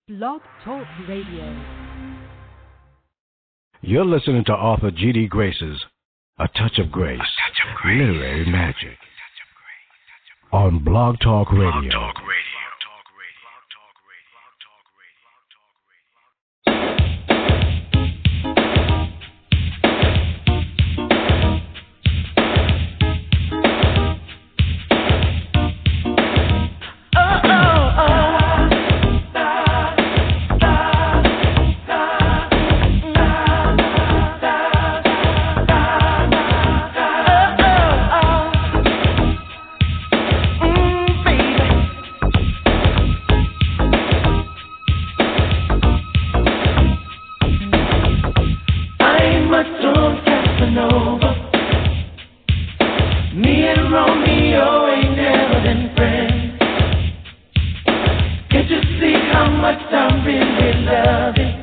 Blog Talk Radio. You're listening to author G.D. Grace's A Touch of Grace, Literary Magic, on Blog Talk Radio. Me and Romeo ain't never been friends. Can't you see how much I really love it?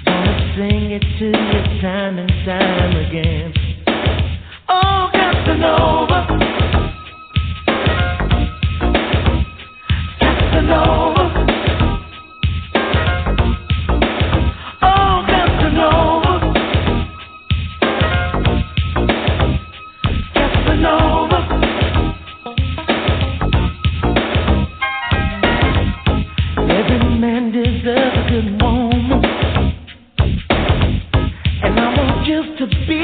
Gonna sing it to you time and time again. Oh, Casanova, Casanova. Oh, Casanova, Casanova. Every man deserves a good woman, and I want you to be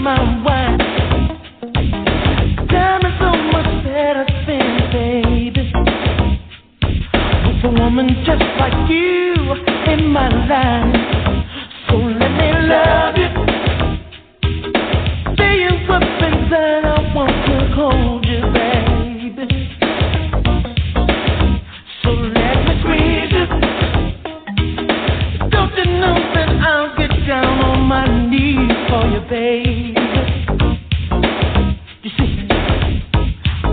my wife. Time is so much better spent, baby, with a woman just like you in my life. So let me love you, fill you up inside. I want to hold you, baby. So let me squeeze you. Don't you know that I'll get down on my knees for you, baby? You see,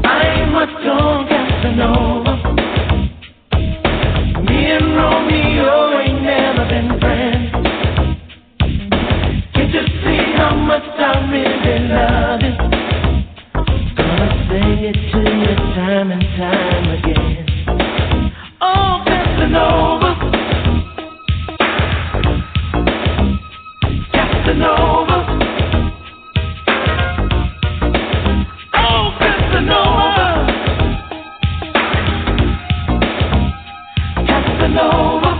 I'm a strong Casanova. Me and Romeo ain't never been friends. Can't you see how much I really love it? Gonna sing it to you time and time again. Oh, Casanova, Casanova. Oh, Casanova, Casanova.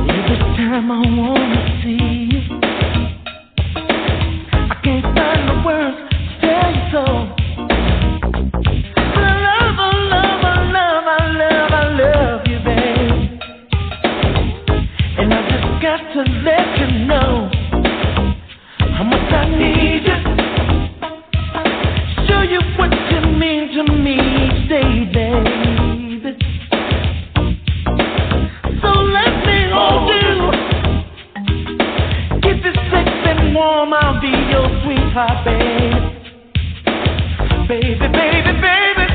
Every time I wanna see you, I can't find the words to tell you so. But I love you, babe. And I just got to let you know how much I need you. Show you what you mean to me each day, baby. So let me hold you. Keep it safe and warm, I'll be your sweetheart, baby. Baby, baby, baby.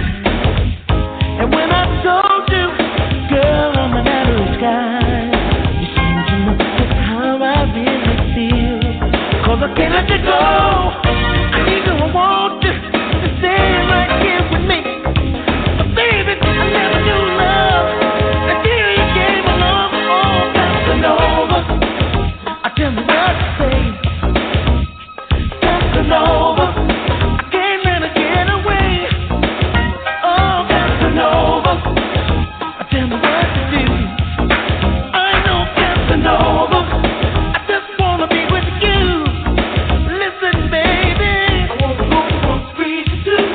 And when I told you, girl, I'm an out of the sky, you seem to know just how I really feel. 'Cause I can't let you go. I need you, I want you to stay right here with me. But baby, I never knew love until you came along. Oh, Casanova, I tell me what to say. Casanova, I can't let her get away. Oh, Casanova, I tell me what to do. I know, Casanova, I just wanna be with you. Listen, baby, I wanna squeeze you too.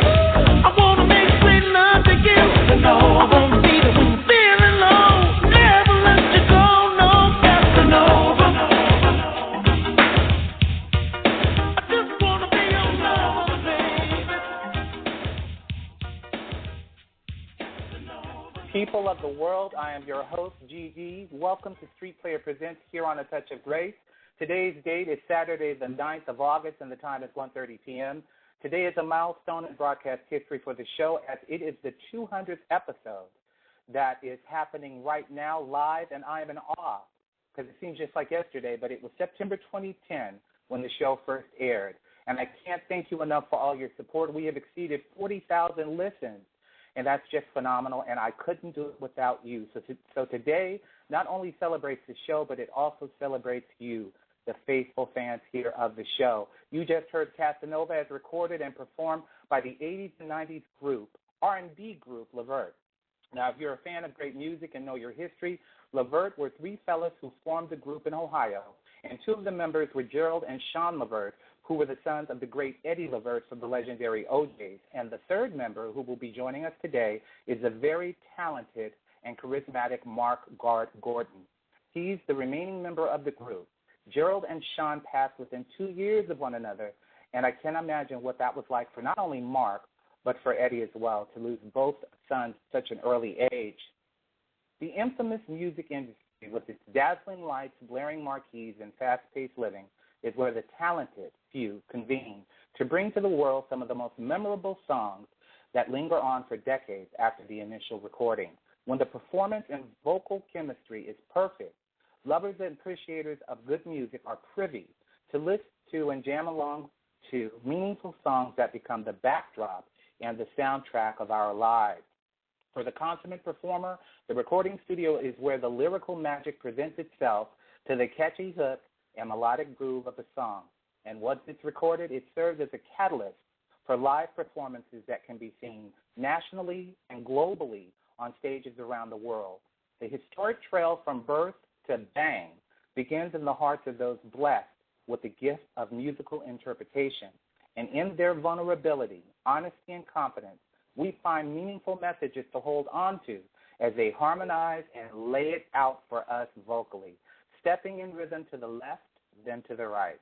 I wanna make sweet love to you. Casanova, I wanna be there when you're feeling low. Never let you go, no, Casanova. I just wanna be your lover, baby. People of the world, I am your host, G.D. Welcome to Street Player Presents here on A Touch of Grace. Today's date is Saturday, the 9th of August, and the time is 1:30 p.m. Today is a milestone in broadcast history for the show, as it is the 200th episode that is happening right now live, and I am in awe because it seems just like yesterday, but it was September 2010 when the show first aired. And I can't thank you enough for all your support. We have exceeded 40,000 listens and that's just phenomenal, and I couldn't do it without you. So today not only celebrates the show, but it also celebrates you, the faithful fans here of the show. You just heard Casanova as recorded and performed by the 80s and 90s group, R&B Group Levert. Now, if you're a fan of great music and know your history, Levert were three fellas who formed the group in Ohio, and two of the members were Gerald and Sean Levert, who were the sons of the great Eddie Levert from the legendary O'Jays. And the third member who will be joining us today is the very talented and charismatic Marc Gordon. He's the remaining member of the group. Gerald and Sean passed within 2 years of one another, and I can't imagine what that was like for not only Marc, but for Eddie as well, to lose both sons at such an early age. The infamous music industry, with its dazzling lights, blaring marquees, and fast-paced living, is where the talented few convene to bring to the world some of the most memorable songs that linger on for decades after the initial recording. When the performance and vocal chemistry is perfect, lovers and appreciators of good music are privy to listen to and jam along to meaningful songs that become the backdrop and the soundtrack of our lives. For the consummate performer, the recording studio is where the lyrical magic presents itself to the catchy hook and melodic groove of the song. And once it's recorded, it serves as a catalyst for live performances that can be seen nationally and globally on stages around the world. The historic trail from birth to bang begins in the hearts of those blessed with the gift of musical interpretation. And in their vulnerability, honesty, and confidence, we find meaningful messages to hold on to as they harmonize and lay it out for us vocally, stepping in rhythm to the left, then to the right.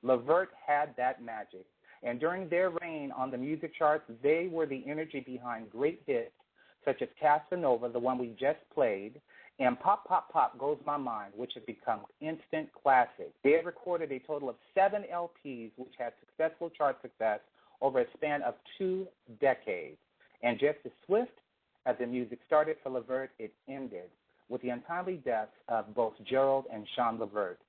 Levert had that magic, and during their reign on the music charts, they were the energy behind great hits such as Casanova, the one we just played, and Pop, Pop, Pop Goes My Mind, which have become instant classics. They have recorded a total of 7 LPs, which had successful chart success over a span of 2 decades. And just as swift as the music started for Levert, it ended with the untimely deaths of both Gerald and Sean Levert.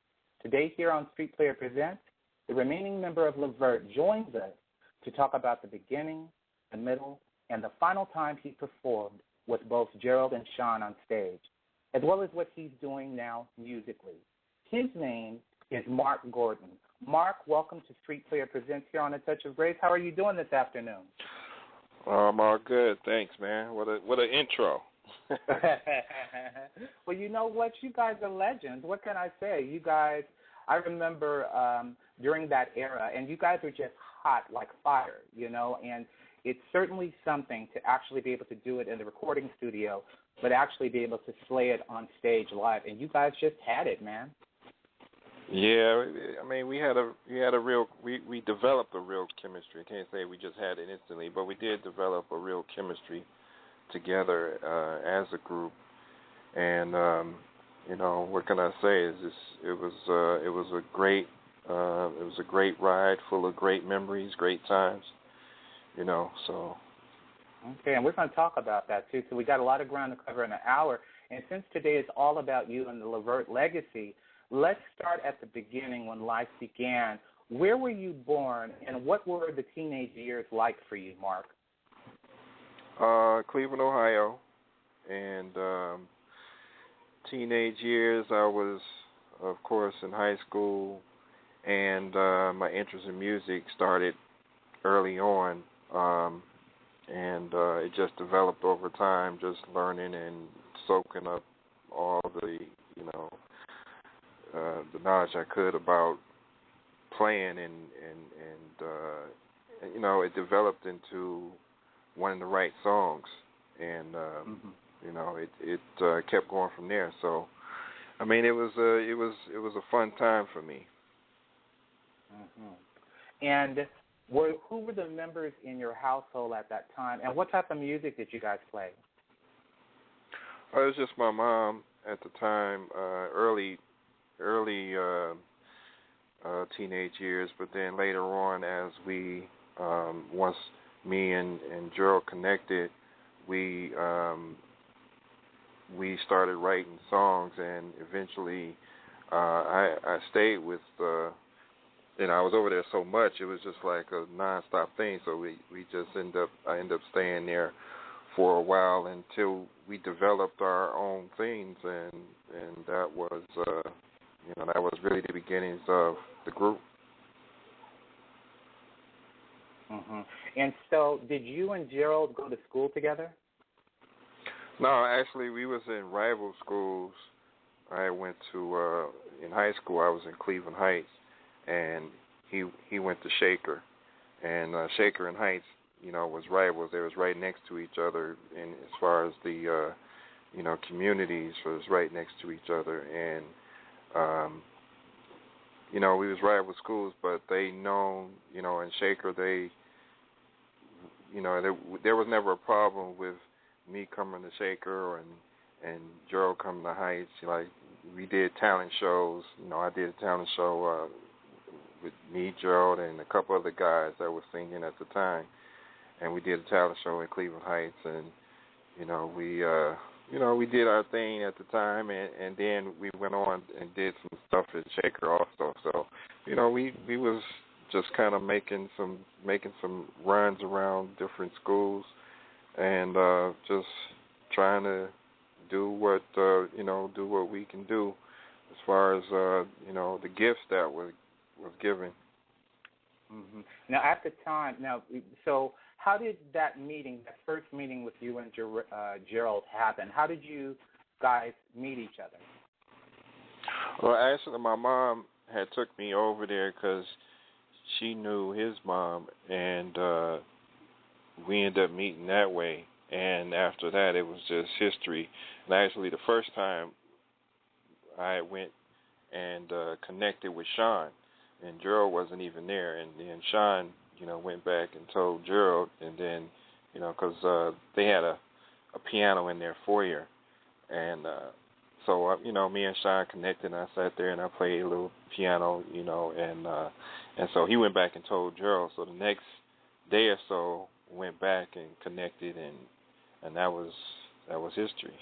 Today here on Street Player Presents, the remaining member of Levert joins us to talk about the beginning, the middle, and the final time he performed with both Gerald and Sean on stage, as well as what he's doing now musically. His name is Marc Gordon. Marc, welcome to Street Player Presents here on A Touch of Grace. How are you doing this afternoon? I'm all good. Thanks, man. What an intro. Well, you know what? You guys are legends. What can I say? You guys, I remember during that era, and you guys were just hot like fire, you know, and it's certainly something to actually be able to do it in the recording studio, but actually be able to slay it on stage live. And you guys just had it, man. Yeah, I mean, we developed a real chemistry. I can't say we just had it instantly, but we did develop a real chemistry together as a group. And you know, what can I say? It was a great ride, full of great memories, great times. You know, so. Okay, and we're going to talk about that too. So we got a lot of ground to cover in an hour. And since today is all about you and the Levert legacy, let's start at the beginning when life began. Where were you born, and what were the teenage years like for you, Marc? Cleveland, Ohio. And teenage years, I was, of course, in high school, and my interest in music started early on. And it just developed over time, just learning and soaking up all the, you know, the knowledge I could about playing, and you know, it developed into wanting to write songs, and you know, it kept going from there. So, I mean, it was a fun time for me. And who were the members in your household at that time, and what type of music did you guys play? It was just my mom at the time, early teenage years, but then later on, as we once me and Gerald connected, we started writing songs, and eventually I stayed with. You know, I was over there so much, it was just like a nonstop thing. So I ended up staying there for a while until we developed our own things, and that was that was really the beginnings of the group. Mhm. And so, did you and Gerald go to school together? No, actually, we was in rival schools. I went to in high school. I was in Cleveland Heights, and he went to Shaker, and Shaker and Heights, was rivals. They was right next to each other, and as far as the communities was right next to each other, and we was rival schools, but they known, in Shaker they, there was never a problem with me coming to Shaker and Gerald coming to Heights. Like, we did talent shows. I did a talent show with me, Gerald, and a couple other guys that were singing at the time, and we did a talent show in Cleveland Heights, and we did our thing at the time, and then we went on and did some stuff at Shaker also. So, we was just kind of making some runs around different schools, and just trying to do what we can do as far as the gifts that was given. Mm-hmm. Now, at the time, so how did that first meeting with you and Gerald happen? How did you guys meet each other? Well, actually, my mom had took me over there because she knew his mom, and we ended up meeting that way. And after that, it was just history. And actually, the first time I went and connected with Sean, and Gerald wasn't even there. And then Sean, went back and told Gerald, and then, because they had a piano in their foyer. And so, me and Sean connected, and I sat there and I played a little piano, and so he went back and told Gerald. So the next day or so, went back and connected, and that was history.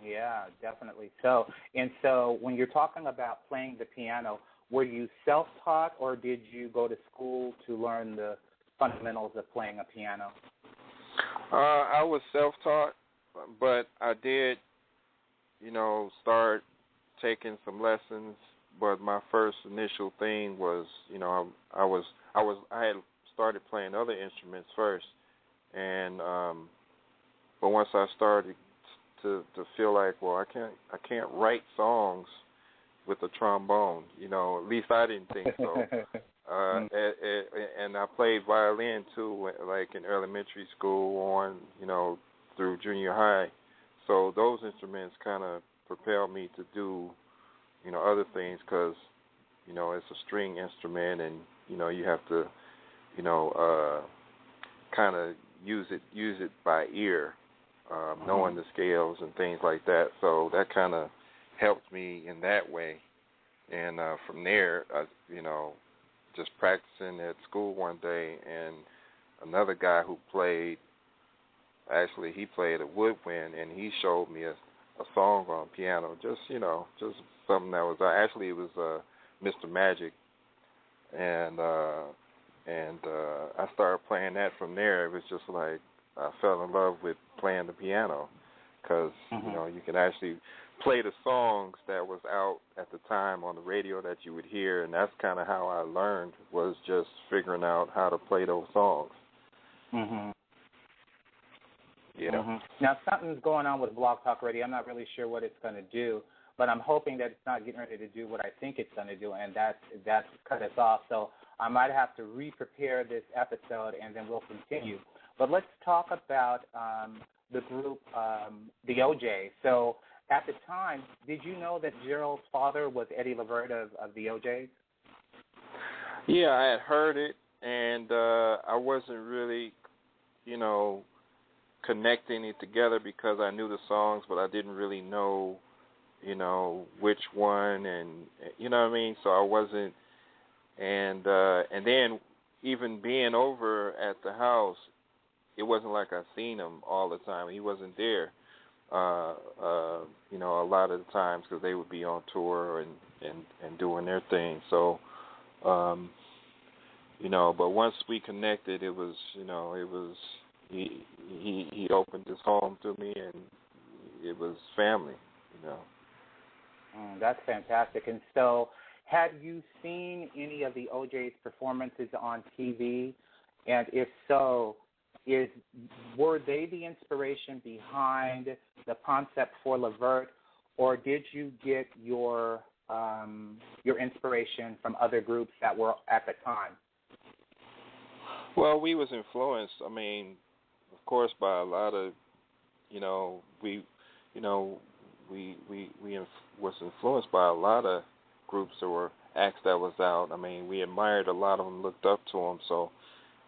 Yeah, definitely so. And so when you're talking about playing the piano, were you self-taught, or did you go to school to learn the fundamentals of playing a piano? I was self-taught, but I did, start taking some lessons. But my first initial thing was, I had started playing other instruments first, and but once I started to feel like, well, I can't write songs with a trombone, at least I didn't think so. And I played violin too, like in elementary school on, through junior high. So those instruments kind of propelled me to do, other things, because, it's a string instrument, and, you have to, kind of use it by ear, knowing the scales and things like that. So that kind of helped me in that way. And from there, just practicing at school one day, and another guy who played, actually he played a woodwind, and he showed me a song on piano, just something that was, actually it was Mr. Magic, and I started playing that from there. It was just like I fell in love with playing the piano, because, you can actually play the songs that was out at the time on the radio that you would hear, and that's kind of how I learned, was just figuring out how to play those songs. Mhm. Yeah. Mhm. Now, something's going on with Blog Talk Radio. I'm not really sure what it's going to do, but I'm hoping that it's not getting ready to do what I think it's going to do, and that's cut us off. So I might have to re-prepare this episode, and then we'll continue. But let's talk about the group, the O'Jays. So at the time, did you know that Gerald's father was Eddie Levert of the O'Jays? Yeah, I had heard it, and I wasn't really, connecting it together, because I knew the songs, but I didn't really know, which one, and you know what I mean? So I wasn't, and then even being over at the house, it wasn't like I seen him all the time. He wasn't there, a lot of the times, because they would be on tour and doing their thing. So, but once we connected, it was, he opened his home to me, and it was family, you know. That's fantastic. And so, had you seen any of the O'Jays performances on TV? And if so, were they the inspiration behind the concept for Levert, or did you get your inspiration from other groups that were at the time? Well, we was influenced. I mean, of course, by a lot of, you know, we was influenced by a lot of groups that were acts that was out. I mean, we admired a lot of them, looked up to them. So,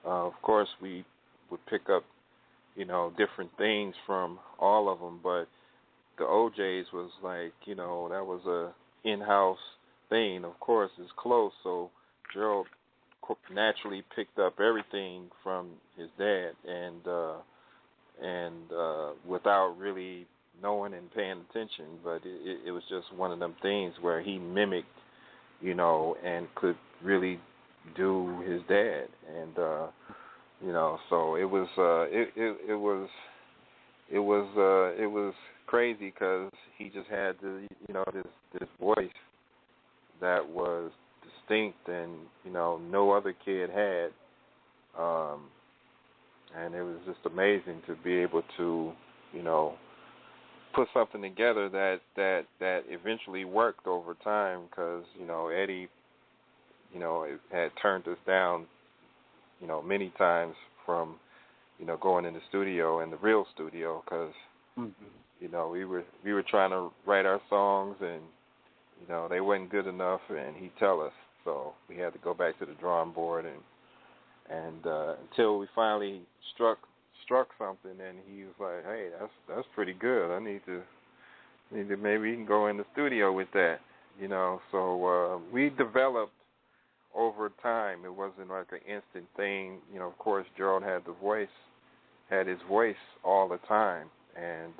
of course, we would pick up, you know, different things from all of them. But the O'Jays was like, you know, that was a in-house thing. Of course, it's close. So Gerald naturally picked up everything from his dad, and without really knowing and paying attention. But it was just one of them things where he mimicked, you know, and could really do his dad, and you know, so it was crazy because he just had the, you know, this voice that was distinct, and you know, no other kid had, and it was just amazing to be able to, you know, put something together that eventually worked over time, because, you know, Eddie, you know, had turned us down, you know, many times from, you know, going in the studio, in the real studio, because you know, we were trying to write our songs, and you know, they wasn't good enough, and he'd tell us, so we had to go back to the drawing board, and until we finally struck something, and he was like, hey, that's pretty good. I need to maybe you can go in the studio with that, you know. So we developed over time. It wasn't like an instant thing, you know. Of course, Gerald had his voice all the time, and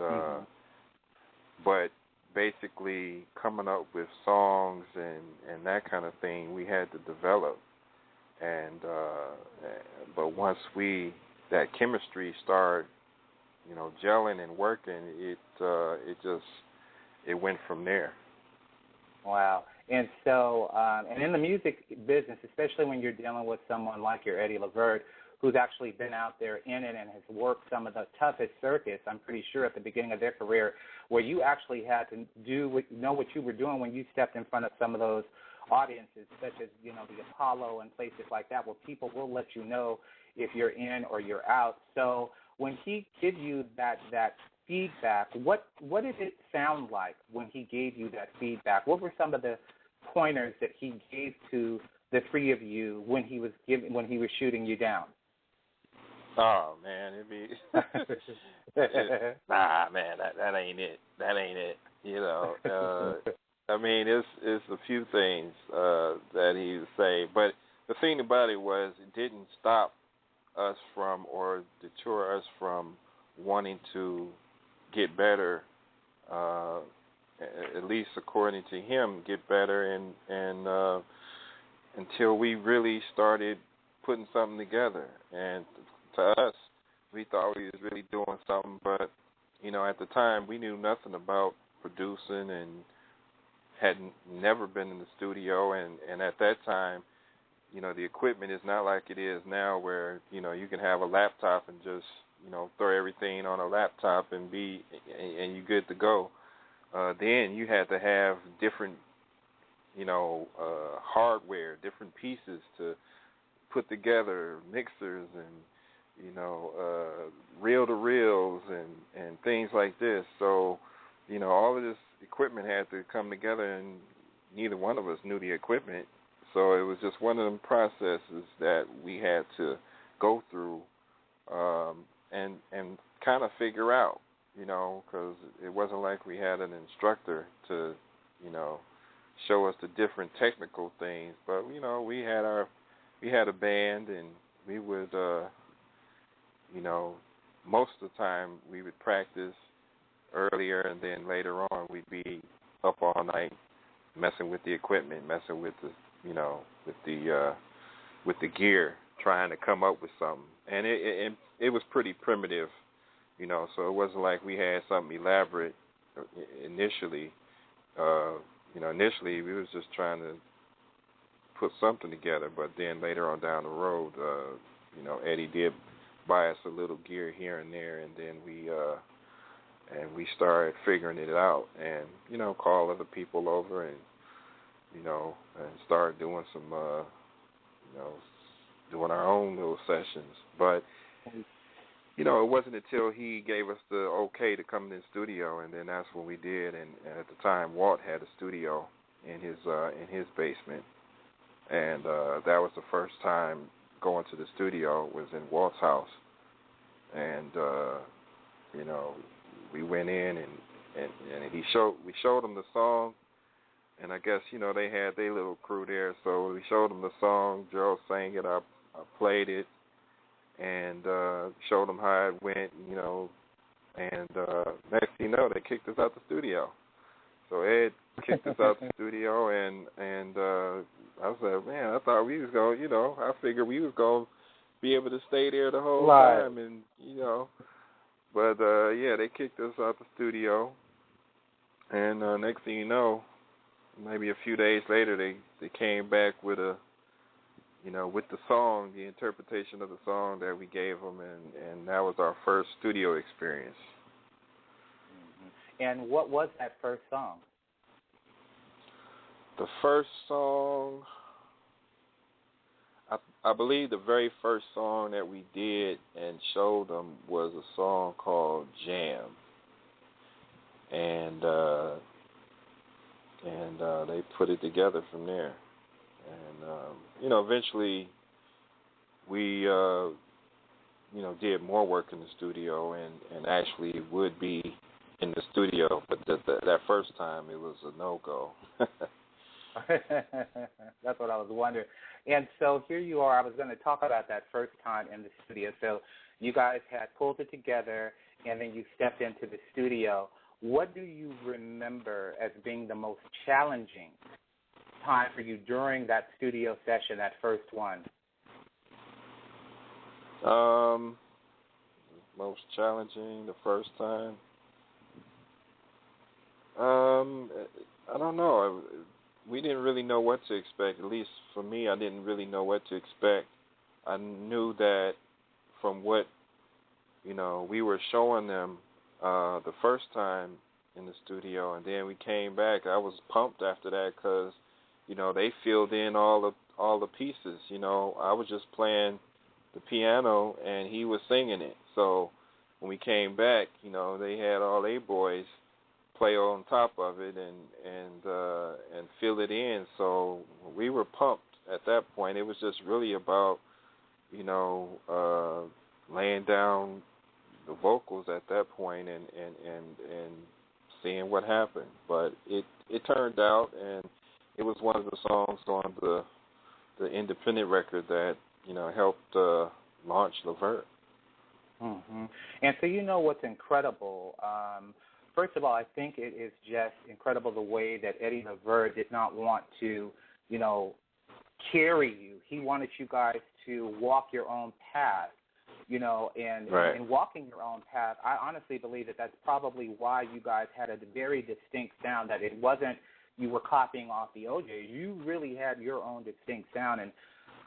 but basically coming up with songs and that kind of thing, we had to develop, and but once that chemistry started, you know, gelling and working, it went from there. Wow. And so, and in the music business, especially when you're dealing with someone like your Eddie Levert, who's actually been out there in it and has worked some of the toughest circuits, I'm pretty sure, at the beginning of their career, where you actually had to know what you were doing when you stepped in front of some of those audiences, such as, you know, the Apollo and places like that, where people will let you know if you're in or you're out. So when he gave you that feedback, what did it sound like when he gave you that feedback? What were some of the pointers that he gave to the three of you when he was shooting you down? Oh man, it'd be nah, man, that ain't it. That ain't it. You know, I mean, it's a few things that he would say, but the thing about it was, it didn't stop us from, or deter us from, wanting to get better, at least according to him, get better, and until we really started putting something together. And to us, we thought we was really doing something, but you know, at the time we knew nothing about producing and had never been in the studio, and at that time, you know, the equipment is not like it is now, where, you know, you can have a laptop and just, you know, throw everything on a laptop and you're good to go. Then you had to have different, you know, hardware, different pieces to put together, mixers and, you know, reel-to-reels and things like this. So, you know, all of this equipment had to come together, and neither one of us knew the equipment. So it was just one of them processes that we had to go through and kind of figure out, you know, because it wasn't like we had an instructor to, you know, show us the different technical things. But, you know, we had a band, and we would, you know, most of the time we would practice earlier, and then later on we'd be up all night messing with the equipment, messing with the, you know, with the gear, trying to come up with something. and it was pretty primitive, you know. So it wasn't like we had something elaborate initially. You know, initially we was just trying to put something together, but then later on down the road, you know, Eddie did buy us a little gear here and there, and then we started figuring it out, and you know, call other people over, and you know, and start doing some, you know, doing our own little sessions. But you know, it wasn't until he gave us the okay to come in the studio, and then that's when we did. And at the time, Walt had a studio in his basement, and that was the first time going to the studio. Was in Walt's house, and you know, we went in and we showed him the song, and I guess, you know, they had their little crew there, so we showed him the song. Gerald sang it, I played it, and showed him how it went, you know, and next thing you know, they kicked us out the studio. So Ed kicked us out the studio, and I said, man, I thought we was going, you know, I figured we was going to be able to stay there the whole time, and, you know, but, yeah, they kicked us out the studio, and next thing you know, maybe a few days later, they came back with you know, with the song, the interpretation of the song that we gave them, and that was our first studio experience. Mm-hmm. And what was that first song? The first song, I believe the very first song that we did and showed them was a song called Jam, and they put it together from there. And, you know, eventually we, you know, did more work in the studio and actually would be in the studio, but that first time it was a no-go. That's what I was wondering. And so here you are. I was going to talk about that first time in the studio. So you guys had pulled it together, and then you stepped into the studio. What do you remember as being the most challenging time for you during that studio session, that first one? Most challenging, the first time? I don't know. We didn't really know what to expect. At least for me, I didn't really know what to expect. I knew that from what, you know, we were showing them the first time in the studio, and then we came back. I was pumped after that because, you know, they filled in all the pieces. You know, I was just playing the piano and he was singing it. So when we came back, you know, they had all their boys play on top of it and fill it in. So we were pumped at that point. It was just really about, you know, laying down the vocals at that point and seeing what happened. But it turned out, and it was one of the songs on the independent record that, you know, helped launch Levert. Mm-hmm. And so, you know, what's incredible, first of all, I think it is just incredible the way that Eddie Levert did not want to, you know, carry you. He wanted you guys to walk your own path, you know, and in walking your own path, I honestly believe that that's probably why you guys had a very distinct sound, that it wasn't you were copying off the O'Jays. You really had your own distinct sound. And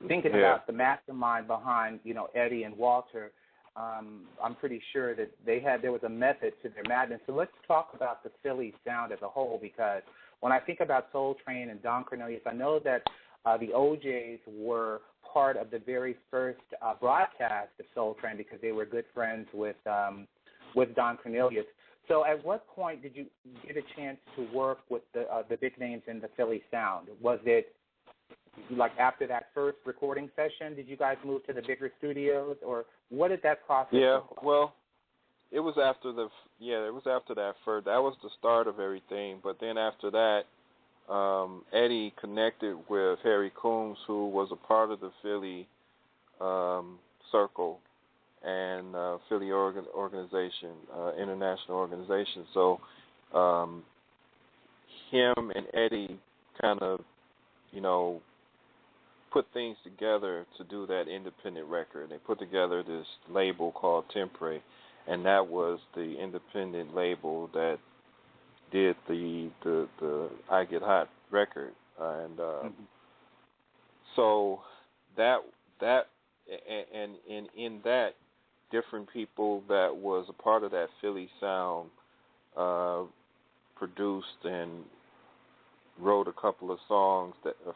thinking about the mastermind behind, you know, Eddie and Walter, I'm pretty sure that there was a method to their madness. So let's talk about the Philly sound as a whole, because when I think about Soul Train and Don Cornelius, I know that the O'Jays were part of the very first broadcast of Soul Train because they were good friends with Don Cornelius. So at what point did you get a chance to work with the big names in the Philly sound? Was it like after that first recording session, did you guys move to the bigger studios, or what did that process look like? Well, it was after that first. That was the start of everything. But then after that, Eddie connected with Harry Coombs, who was a part of the Philly circle and Philly organization, international organization. So him and Eddie kind of, you know, put things together to do that independent record. They put together this label called Tempre, and that was the independent label that did the I Get Hot record, and so that and in that, different people that was a part of that Philly sound produced and wrote a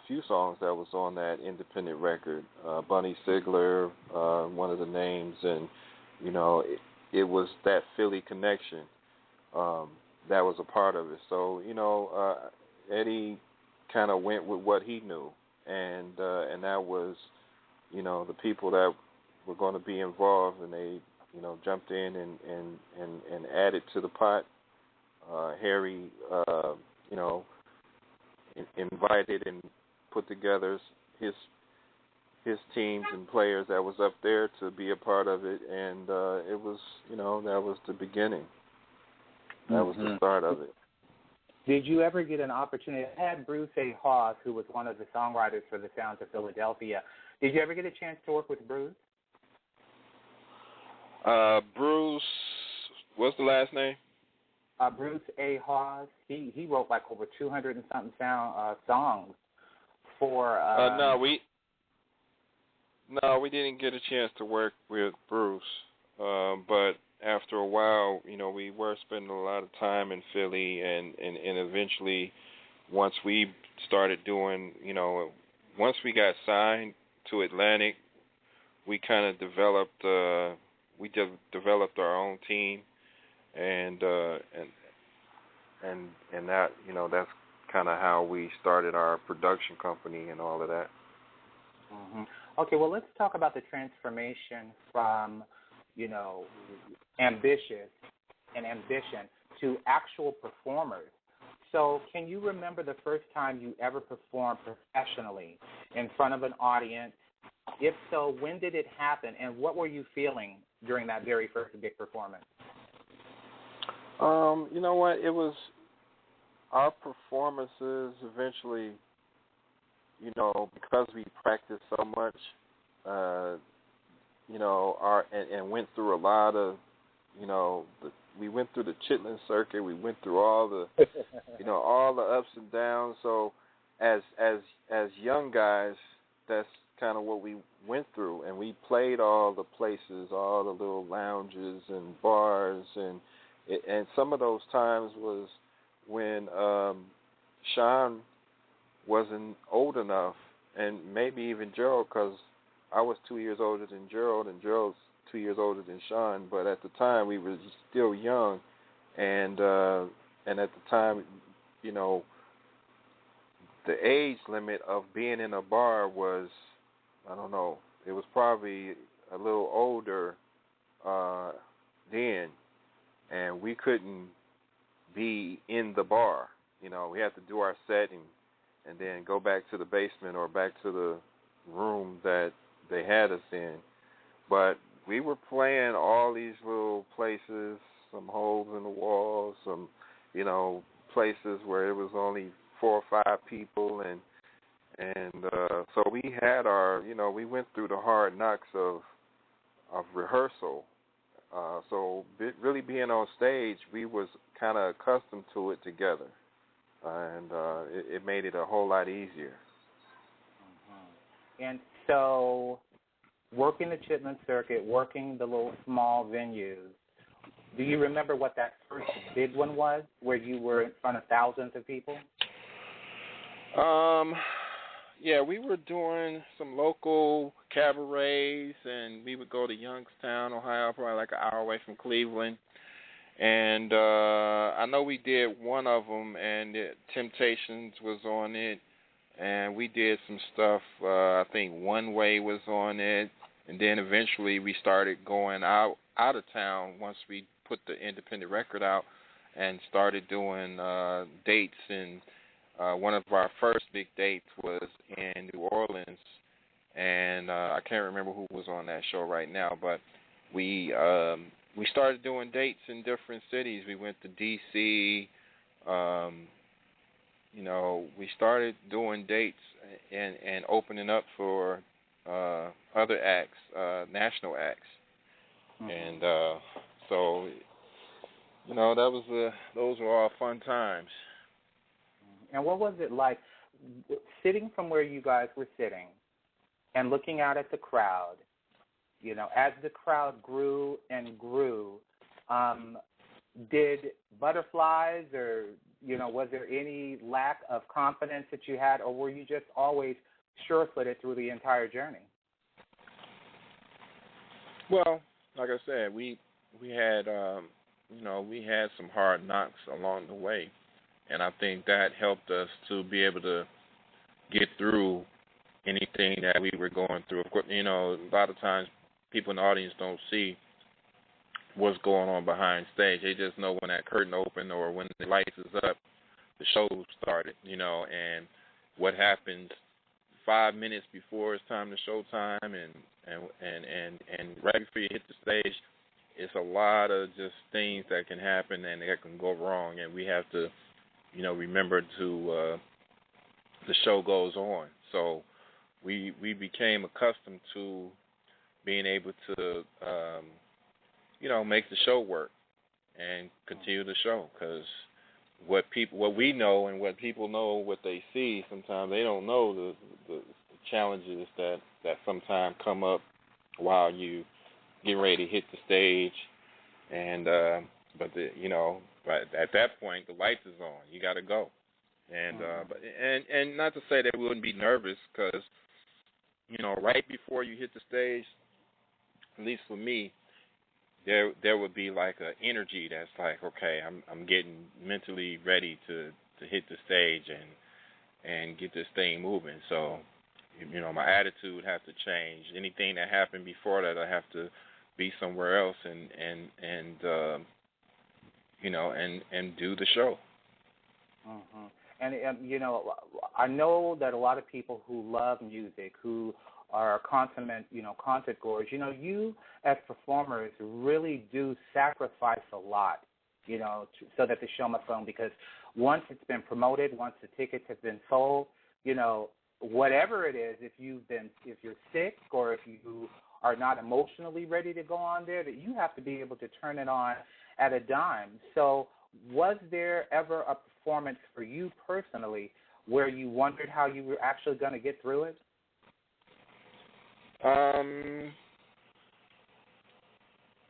few songs that was on that independent record. Bunny Sigler, one of the names, and it was that Philly connection that was a part of it. So Eddie kind of went with what he knew, and that was the people that were going to be involved, and they jumped in and added to the pot. Harry invited and put together his teams and players that was up there to be a part of it, and it was that was the beginning. That was the start of it. Did you ever get an opportunity? I had Bruce A. Hawes, who was one of the songwriters for the Sounds of Philadelphia. Did you ever get a chance to work with Bruce? Bruce, what's the last name? Bruce A. Hawes. He wrote like over 200 and something songs for. No, we didn't get a chance to work with Bruce, but after a while, we were spending a lot of time in Philly, and eventually, once we started doing, once we got signed to Atlantic, we kind of developed our own team, and that, that's kind of how we started our production company and all of that. Mm-hmm. Okay, well, let's talk about the transformation from, ambition to actual performers. So can you remember the first time you ever performed professionally in front of an audience? If so, when did it happen, and what were you feeling during that very first big performance? You know what? It was our performances eventually, because we practiced so much, and went through a lot of, we went through the Chitlin circuit, we went through all the, all the ups and downs. So as young guys, that's kind of what we went through, and we played all the places, all the little lounges and bars, and some of those times was when Sean wasn't old enough, and maybe even Gerald, because I was 2 years older than Gerald, and Gerald's 2 years older than Sean. But at the time, we were still young, and at the time, the age limit of being in a bar was, I don't know, it was probably a little older then, and we couldn't be in the bar. We had to do our set and then go back to the basement or back to the room that they had us in. But we were playing all these little places, some holes in the wall, some, places where it was only 4 or 5 people, and so we had our, we went through the hard knocks of rehearsal. So really being on stage, we was kind of accustomed to it together, and it made it a whole lot easier. Mm-hmm. And so, working the Chitlin circuit, working the little small venues, do you remember what that first big one was, where you were in front of thousands of people? Yeah, we were doing some local cabarets, and we would go to Youngstown, Ohio, probably like an hour away from Cleveland. And I know we did one of them, and Temptations was on it, and we did some stuff. I think One Way was on it, and then eventually we started going out of town once we put the independent record out and started doing dates. And one of our first big dates was in New Orleans, and I can't remember who was on that show right now, but we started doing dates in different cities. We went to D.C., we started doing dates and opening up for other acts, national acts, and so those were all fun times. And what was it like sitting from where you guys were sitting and looking out at the crowd? As the crowd grew and grew, did butterflies or was there any lack of confidence that you had, or were you just always sure-footed through the entire journey? Well, like I said, we had we had some hard knocks along the way, and I think that helped us to be able to get through anything that we were going through. Of course, a lot of times people in the audience don't see what's going on behind stage. They just know when that curtain opened or when the lights is up, the show started, and what happens 5 minutes before it's time to show time and right before you hit the stage, it's a lot of just things that can happen and that can go wrong, and we have to, remember to the show goes on. So we became accustomed to being able to make the show work and continue the show, because what we know and what people know, what they see, sometimes they don't know the challenges that sometimes come up while you getting ready to hit the stage, and but at that point the lights is on, you got to go, and and not to say that we wouldn't be nervous, because right before you hit the stage, at least for me, there would be like an energy that's like, okay, I'm getting mentally ready to hit the stage and get this thing moving. So, my attitude would have to change. Anything that happened before that, I have to be somewhere else and do the show. Mm-hmm. And I know that a lot of people who love music, who are consummate, concert goers, you as performers really do sacrifice a lot, so that the show must go on, because once it's been promoted, once the tickets have been sold, whatever it is, if you're sick or if you are not emotionally ready to go on there, that you have to be able to turn it on at a dime. So was there ever a performance for you personally where you wondered how you were actually going to get through it?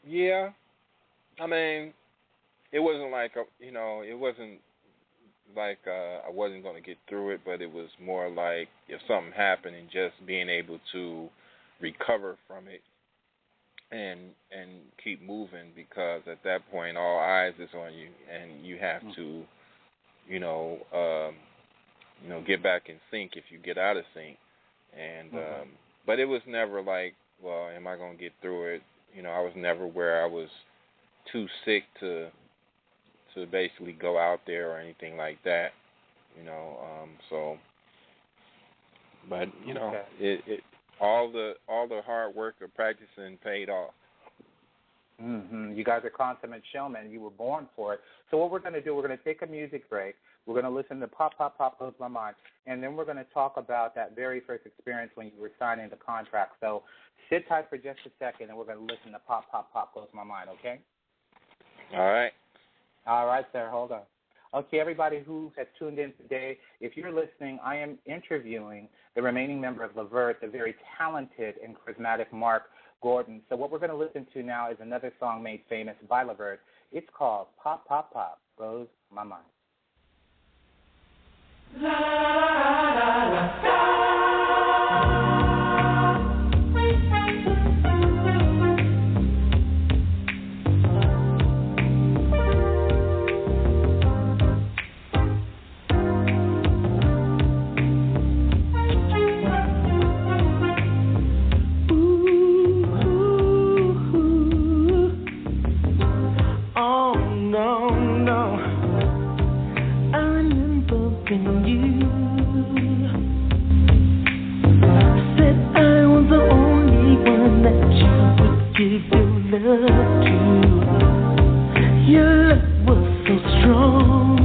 Yeah. I mean, it wasn't like, it wasn't like I wasn't going to get through it, but it was more like if something happened and just being able to recover from it and keep moving, because at that point all eyes is on you and you have to, get back in sync if you get out of sync. And but it was never like, well, am I going to get through it? I was never where I was too sick to basically go out there or anything like that. So, but it all the hard work of practicing paid off. Mm-hmm. You guys are consummate showmen. You were born for it. So what we're going to do, we're going to take a music break. We're going to listen to Pop, Pop, Pop Blows My Mind. And then we're going to talk about that very first experience when you were signing the contract. So sit tight for just a second, and we're going to listen to Pop, Pop, Pop Blows My Mind, okay? All right. All right, sir. Hold on. Okay, everybody who has tuned in today, if you're listening, I am interviewing the remaining member of Levert, the very talented and charismatic Marc Gordon. So what we're going to listen to now is another song made famous by Levert. It's called Pop, Pop, Pop Blows My Mind. La, la, la, la. Your love was so strong.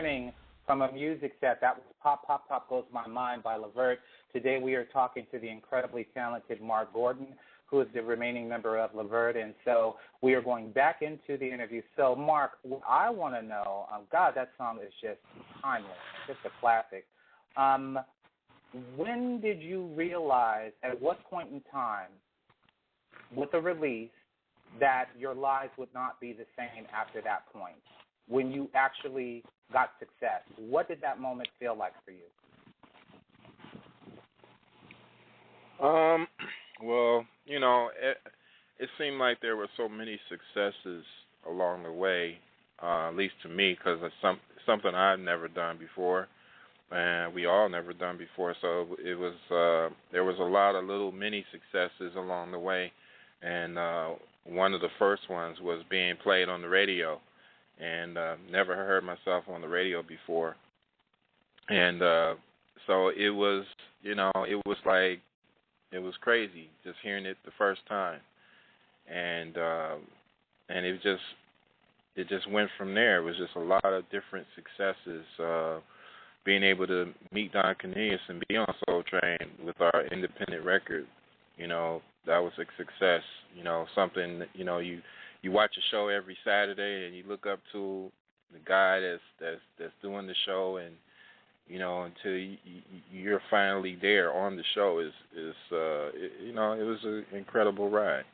returning from a music set. That was Pop, Pop, Pop Goes My Mind by Levert. Today we are talking to the incredibly talented Marc Gordon, who is the remaining member of Levert, and so we are going back into the interview. So, Marc, what I want to know, God, that song is just timeless, just a classic. When did you realize, at what point in time, with the release, that your lives would not be the same after that point? When you actually got success, what did that moment feel like for you? Well, you know, it seemed like there were so many successes along the way, at least to me, because it's something I've never done before, and we all never done before. So it was there was a lot of little mini successes along the way, and one of the first ones was being played on the radio, and never heard myself on the radio before, and so it was, you know, it was like, it was crazy just hearing it the first time, and it just went from there. It was just a lot of different successes. Being able to meet Don Cornelius and be on Soul Train with our independent record, you know, that was a success. You know, something that, you know, you watch a show every Saturday and you look up to the guy that's doing the show, and you know, until you're finally there on the show is you know, it was an incredible ride.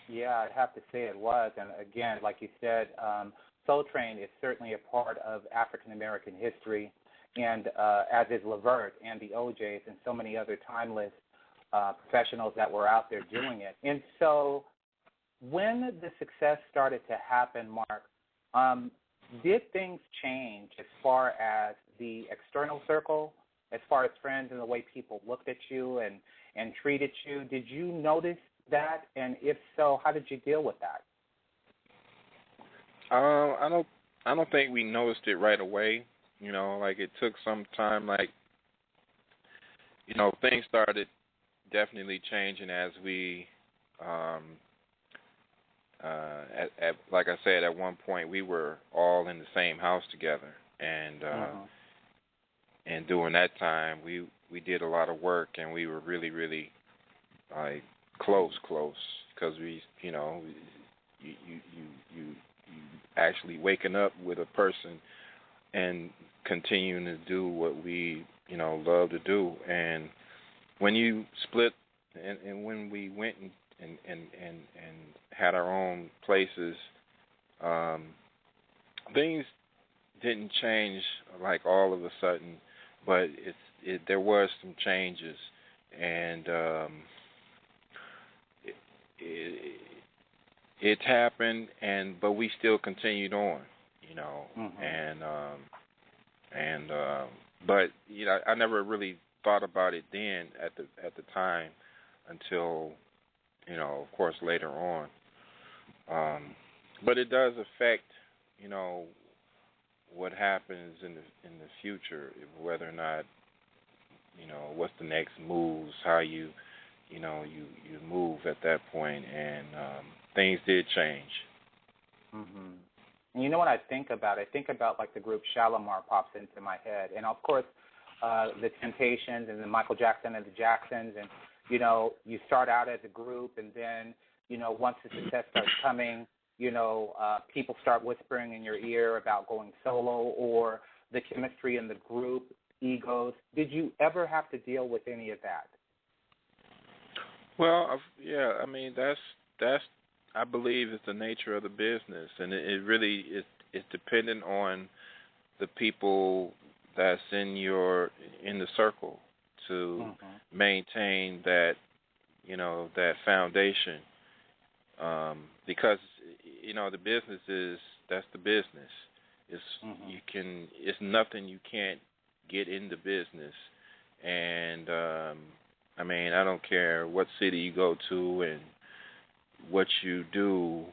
Yeah, I'd have to say it was. And again, like you said, Soul Train is certainly a part of African American history, and as is Levert and the O'Jays and so many other timeless professionals that were out there doing it. And so when the success started to happen, Marc, did things change as far as the external circle, as far as friends and the way people looked at you and treated you? Did you notice that? And if so, how did you deal with that? I don't think we noticed it right away. You know, like it took some time. Like, you know, things started definitely changing as we, like I said, at one point we were all in the same house together, and and during that time we did a lot of work, and we were really, really like close, because we, you know, you actually waking up with a person and continuing to do what we, you know, love to do. And when you split, and when we went and had our own places, things didn't change like all of a sudden, but there was some changes, and it happened, but we still continued on, you know, but you know, I never really thought about it then at the time until, you know, of course later on. But it does affect, you know, what happens in the future, whether or not, you know, what's the next moves, how you move at that point, and things did change. And you know what I think about like the group Shalimar pops into my head, and of course the Temptations and the Michael Jackson and the Jacksons, and you know, you start out as a group, and then, you know, once the success starts coming, you know, people start whispering in your ear about going solo, or the chemistry in the group, egos. Did you ever have to deal with any of that? Well, yeah, I mean, that's I believe is the nature of the business, and it really is dependent on the people that's in the circle to maintain that, you know, that foundation, because, you know, the business that's the business. It's it's nothing you can't get in the business, and I mean, I don't care what city you go to and what you do,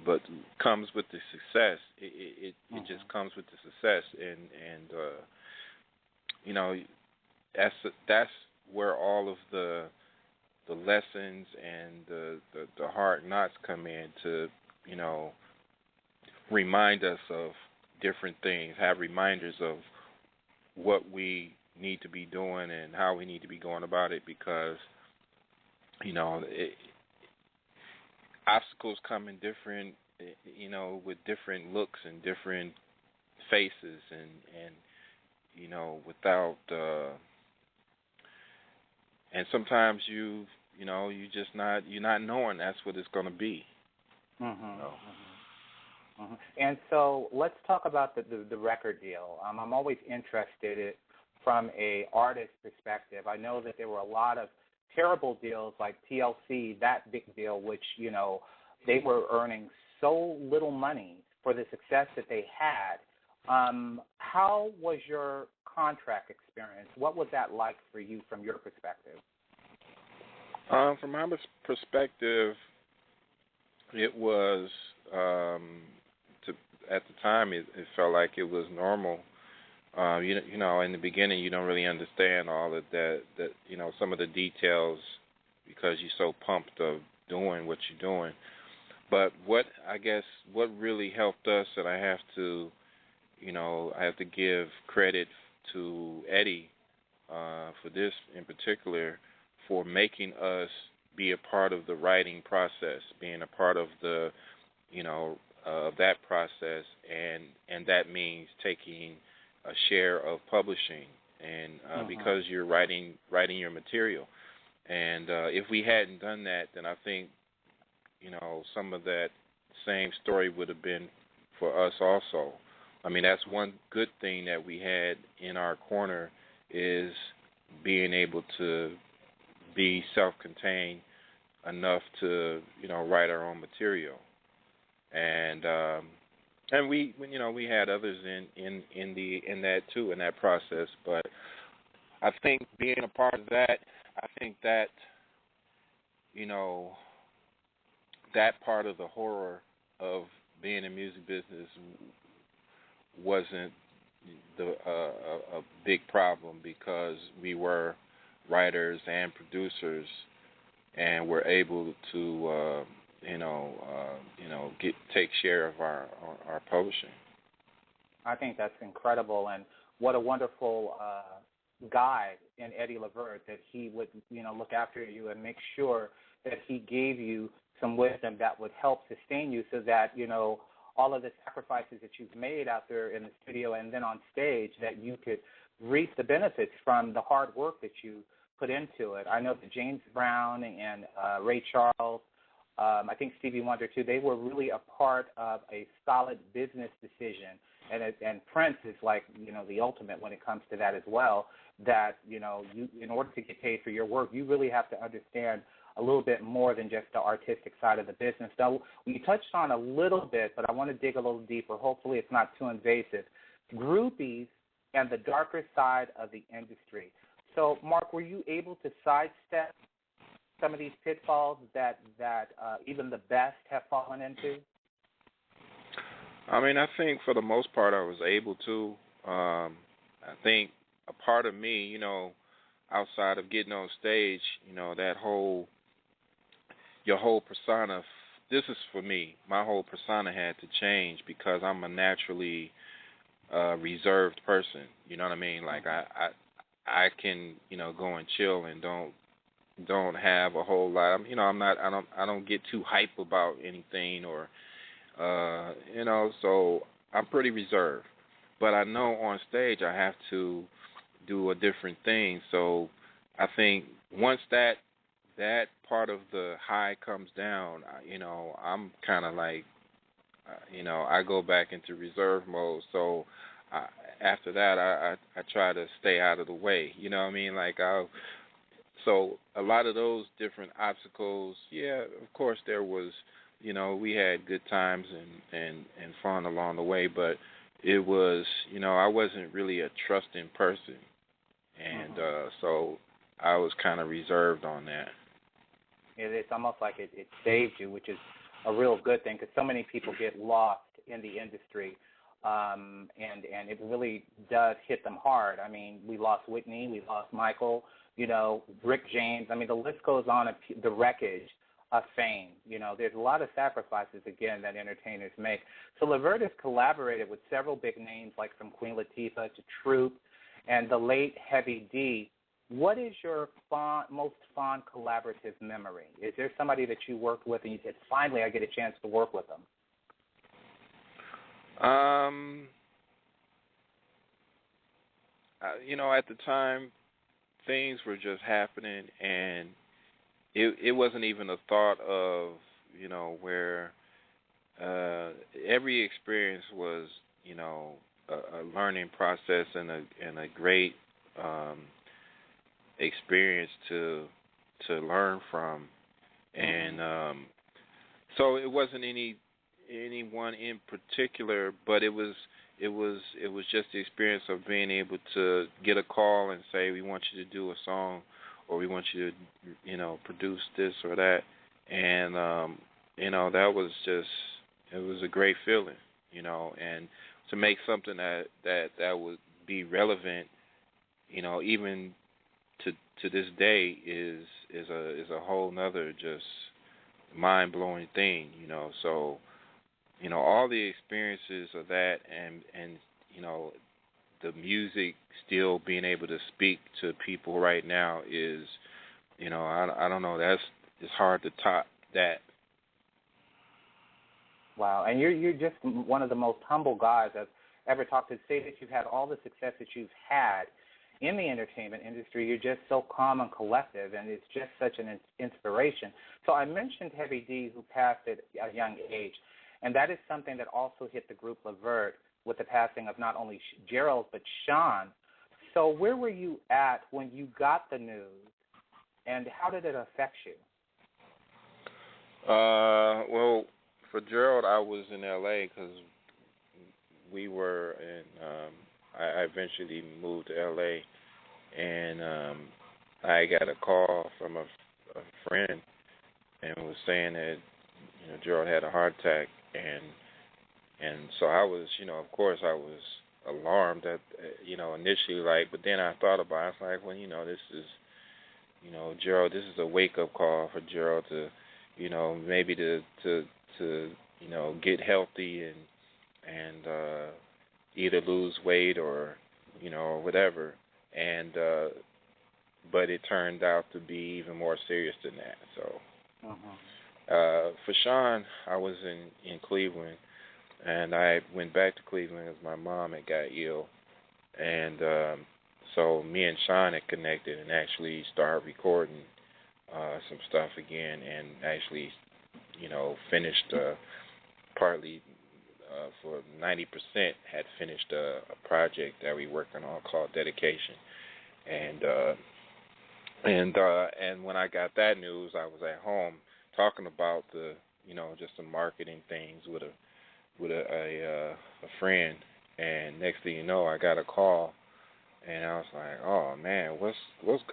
but comes with the success. It just comes with the success, and you know, that's where all of the lessons and the hard knocks come in to, you know, remind us of different things, have reminders of what we need to be doing and how we need to be going about it, because, obstacles come in different, with different looks and different faces, and without, and sometimes you're not knowing that's what it's going to be. And so let's talk about the record deal. I'm always interested from a artist perspective. I know that there were a lot of terrible deals like TLC, that big deal, which, they were earning so little money for the success that they had. How was your contract experience? What was that like for you from your perspective? From my perspective, it was, at the time, it felt like it was normal. In the beginning, you don't really understand all of that, some of the details, because you're so pumped of doing what you're doing. But what really helped us, and I have to give credit to Eddie for this in particular, for making us be a part of the writing process, being a part of the, that process, and that means taking a share of publishing, and because you're writing your material. And if we hadn't done that, then I think, some of that same story would have been for us also. I mean, that's one good thing that we had in our corner, is being able to be self-contained enough to, write our own material. And we had others in that too, in that process. But I think being a part of that, I think that, that part of the horror of being in music business wasn't a big problem, because we were writers and producers, and were able to take share of our publishing. I think that's incredible, and what a wonderful guy in Eddie Levert, that he would look after you and make sure that he gave you some wisdom that would help sustain you, so that all of the sacrifices that you've made out there in the studio and then on stage, that you could reap the benefits from the hard work that you put into it. I know that James Brown and Ray Charles, I think Stevie Wonder too, they were really a part of a solid business decision. And Prince is like, the ultimate when it comes to that as well, that, you, in order to get paid for your work, you really have to understand a little bit more than just the artistic side of the business. Now, we touched on a little bit, but I want to dig a little deeper. Hopefully it's not too invasive. Groupies and the darker side of the industry. So, Mark, were you able to sidestep some of these pitfalls that even the best have fallen into? I mean, I think for the most part I was able to. I think a part of me, outside of getting on stage, that your whole persona, this is for me, my whole persona had to change, because I'm a naturally reserved person. You know what I mean? Like I can, go and chill and don't have a whole lot. I don't get too hype about anything, or so I'm pretty reserved. But I know on stage I have to do a different thing. So I think once that part of the high comes down, I'm kind of like, I go back into reserve mode. So after that, I try to stay out of the way. You know what I mean? So a lot of those different obstacles, yeah, of course there was, we had good times and fun along the way, but it was, I wasn't really a trusting person. And so I was kind of reserved on that. It's almost like it saved you, which is a real good thing, because so many people get lost in the industry, and it really does hit them hard. I mean, we lost Whitney, we lost Michael, Rick James. I mean, the list goes on, the wreckage fame. You know, there's a lot of sacrifices, again, that entertainers make. So Levert has collaborated with several big names, like from Queen Latifah to Troop and the late Heavy D. What is your most fond collaborative memory? Is there somebody that you worked with and you said, finally I get a chance to work with them? You know, at the time, things were just happening, and it wasn't even a thought of, you know, where every experience was, you know, a learning process and a great experience to learn from, and so it wasn't anyone in particular, but it was just the experience of being able to get a call and say, we want you to do a song, or we want you to, you know, produce this or that, and you know, that was just, it was a great feeling, you know, and to make something that would be relevant, you know, even to this day is a whole nother just mind blowing thing, you know. So, you know, all the experiences of that, and you know, the music still being able to speak to people right now is, you know, I don't know, it's hard to top that. Wow, and you're just one of the most humble guys I've ever talked to. Say that you've had all the success that you've had in the entertainment industry. You're just so calm and collective, and it's just such an inspiration. So I mentioned Heavy D, who passed at a young age, and that is something that also hit the group Levert with the passing of not only Gerald but Sean. So where were you at when you got the news, and how did it affect you? Well, for Gerald, I was in L.A. because we were in, I eventually moved to L.A., and I got a call from a friend and was saying that, you know, Gerald had a heart attack, and so I was, you know, of course I was alarmed at, you know, initially, like, but then I thought about it. I was like, well, you know, this is, you know, Gerald, this is a wake-up call for Gerald to, you know, maybe to you know, get healthy and either lose weight or, you know, or whatever. And but it turned out to be even more serious than that. So for Sean, I was in Cleveland, and I went back to Cleveland because my mom had got ill, and so me and Sean had connected and actually started recording some stuff again, and actually, you know, finished partly for 90% had finished a project that we working on called Dedication, and when I got that news, I was at home talking about the, you know, just some marketing things with a friend, and next thing you know, I got a call, and I was like, oh man, what's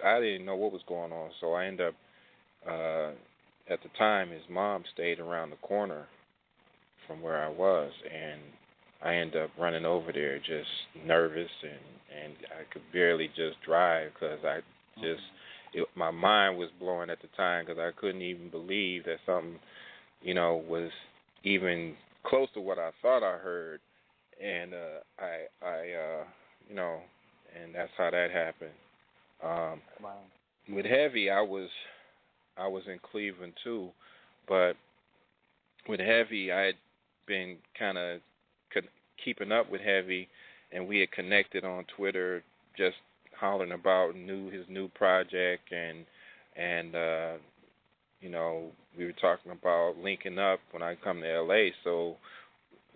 I didn't know what was going on, so I ended up at the time his mom stayed around the corner from where I was, and I ended up running over there just nervous, and I could barely just drive because I just, my mind was blowing at the time because I couldn't even believe that something, you know, was even close to what I thought I heard, and I you know, and that's how that happened. Wow. With Heavy, I was in Cleveland too, but with Heavy, I had been kind of keeping up with Heavy, and we had connected on Twitter, just hollering about his new project, and you know, we were talking about linking up when I come to LA. So,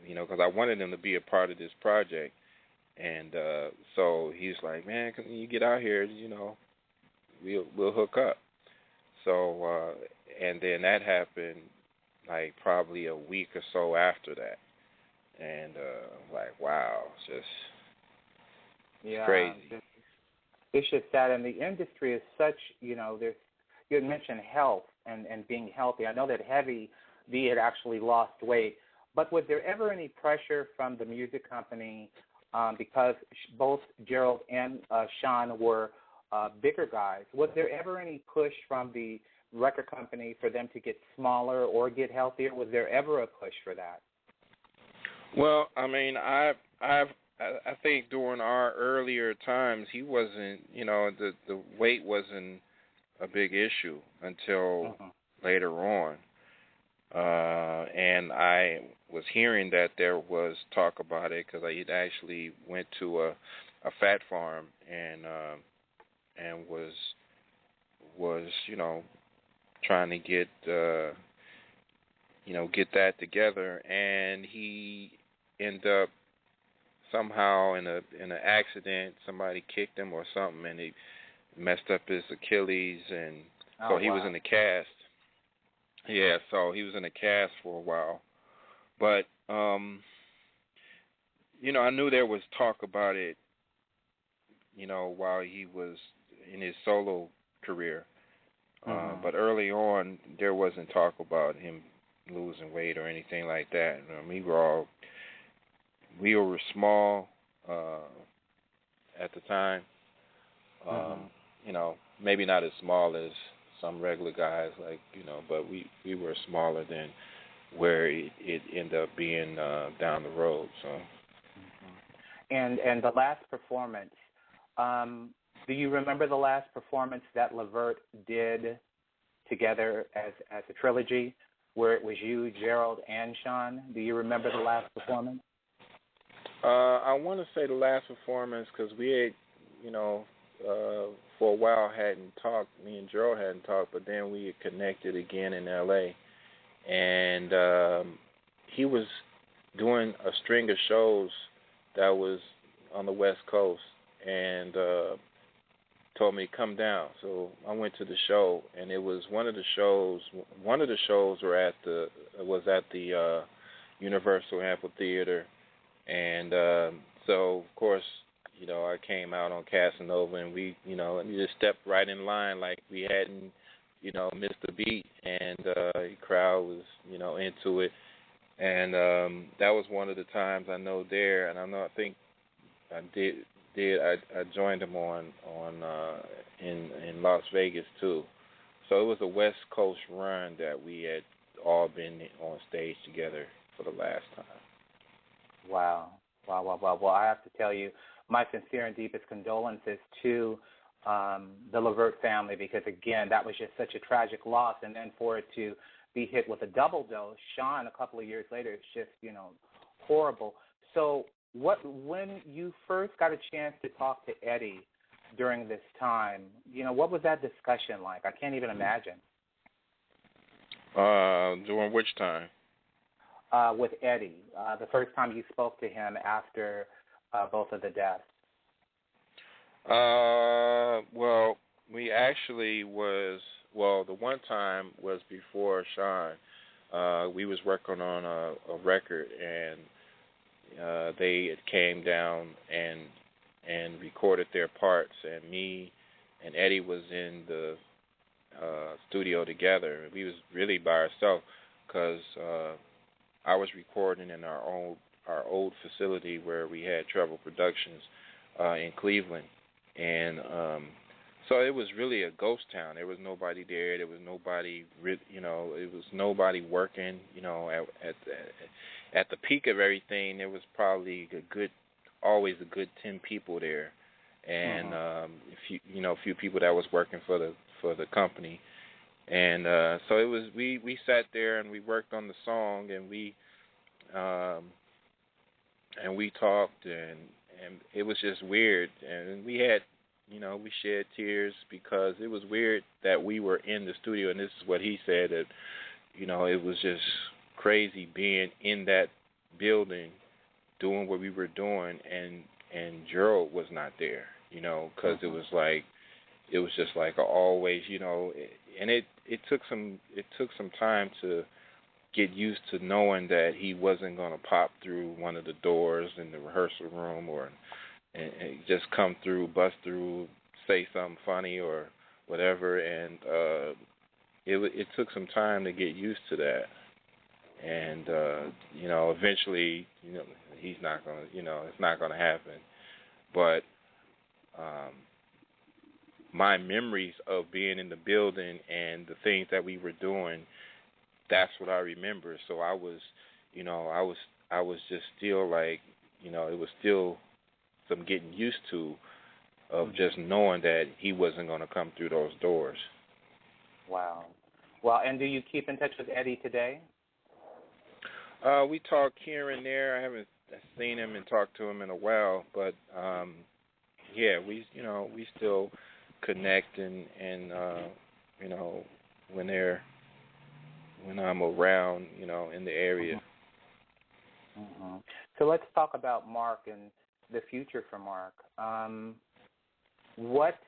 you know, because I wanted him to be a part of this project, and so he's like, man, can you get out here? You know, we'll hook up. So, and then that happened like probably a week or so after that, and like, wow, it's just crazy. It's just that, and the industry is such, you know, you had mentioned health and being healthy. I know that Heavy D had actually lost weight, but was there ever any pressure from the music company, because both Gerald and Sean were bigger guys, was there ever any push from the record company for them to get smaller or get healthier? Was there ever a push for that? Well, I mean, I think during our earlier times, he wasn't, the weight wasn't a big issue until later on. And I was hearing that there was talk about it because I had actually went to a fat farm and was trying to get get that together, and he ended up somehow in an accident. Somebody kicked him or something, and he messed up his Achilles, and so he was in a cast. Yeah, so he was in a cast for a while. But, I knew there was talk about it, while he was in his solo career. But early on, there wasn't talk about him losing weight or anything like that. We were small at the time. Maybe not as small as some regular guys, but we were smaller than where it ended up being down the road. So, and the last performance, do you remember the last performance that Levert did together as a trilogy, where it was you, Gerald, and Sean? Do you remember the last performance? I want to say the last performance because we had, for a while hadn't talked. Me and Gerald hadn't talked, but then we had connected again in L.A. And he was doing a string of shows that was on the West Coast, and told me to come down. So I went to the show, and it was one of the shows was at the Universal Amphitheater, and so of course, I came out on Casanova, and we just stepped right in line like we hadn't, missed a beat, and the crowd was, into it, and that was one of the times I know there, and I think I joined him on in Las Vegas too. So it was a West Coast run that we had all been on stage together for the last time. Wow. Well, I have to tell you, my sincere and deepest condolences to the Levert family, because, again, that was just such a tragic loss. And then for it to be hit with a double dose, Sean, a couple of years later, it's just, horrible. So when you first got a chance to talk to Eddie during this time, what was that discussion like? I can't even imagine. During which time? With Eddie, the first time you spoke to him after both of the deaths. Well, we actually the one time was before Sean. We was working on a record, and they came down and recorded their parts, and me and Eddie was in the studio together. We was really by ourselves because I was recording in our old facility where we had Treble Productions in Cleveland, and so it was really a ghost town. There was nobody there. There was nobody, it was nobody working. At the peak of everything, there was probably always a good 10 people there, and a few people that was working for the company. And so it was. We sat there and we worked on the song, and we talked, and it was just weird. And we had, we shed tears because it was weird that we were in the studio, and this is what he said, that it was just crazy being in that building doing what we were doing, and Gerald was not there, because it was just like always, and it took some time to get used to knowing that he wasn't going to pop through one of the doors in the rehearsal room and just come through, bust through, say something funny or whatever, and it took some time to get used to that, and eventually, he's not going to, it's not going to happen, but my memories of being in the building and the things that we were doing, that's what I remember. So I was just still like, it was still some getting used to of just knowing that he wasn't going to come through those doors. Wow. Well, and do you keep in touch with Eddie today? We talk here and there. I haven't seen him and talked to him in a while, but yeah, we still connect and when I'm around, in the area. Mm-hmm. So let's talk about Marc and the future for Marc. What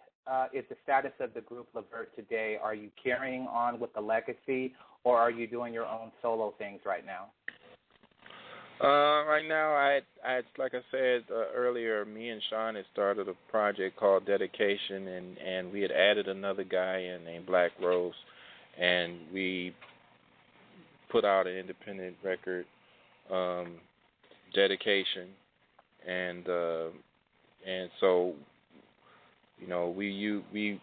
is the status of the group Levert today? Are you carrying on with the legacy, or are you doing your own solo things right now? Right now, I like I said earlier, me and Sean had started a project called Dedication, and we had added another guy in named Black Rose, and we put out an independent record, Dedication, and so we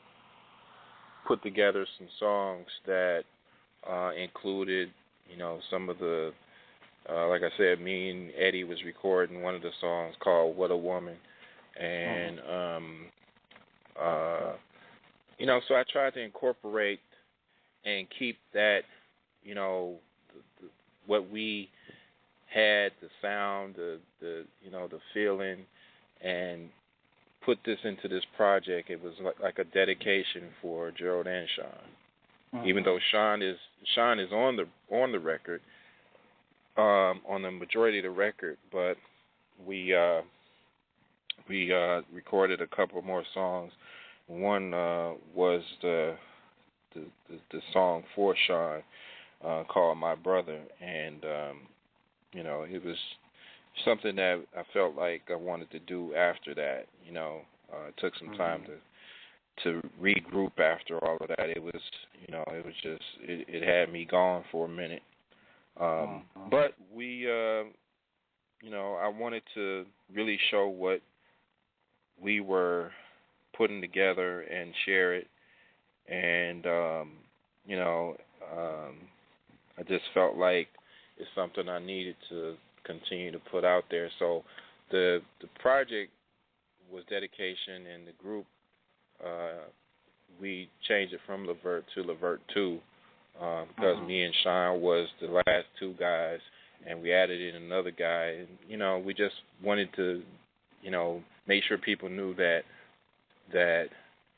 put together some songs that included some of the like I said, me and Eddie was recording one of the songs called "What a Woman," and so I tried to incorporate and keep that, what we had, the sound, the feeling, and put this into this project. It was like a dedication for Gerald and Sean, even though Sean is on the record. On the majority of the record, but we recorded a couple more songs. One was the song for Sean called "My Brother," and it was something that I felt like I wanted to do after that. It took some time to regroup after all of that. It was just it had me gone for a minute. But we, I wanted to really show what we were putting together and share it. And, I just felt like it's something I needed to continue to put out there. So the project was Dedication, and the group, we changed it from Levert to LeVert II. Because me and Sean was the last two guys, and we added in another guy. And, we just wanted to, make sure people knew that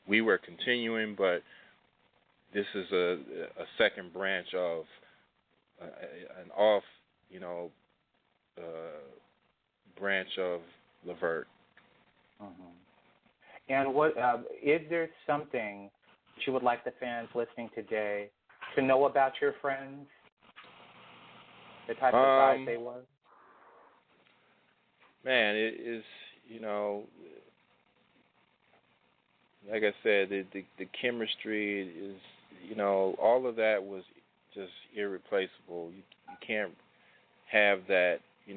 we were continuing, but this is a second branch of an off, branch of Levert. And what is there something that you would like the fans listening today to know about your friends, the type of guys they were? Man, it is, like I said, the chemistry is, all of that was just irreplaceable. You can't have that, I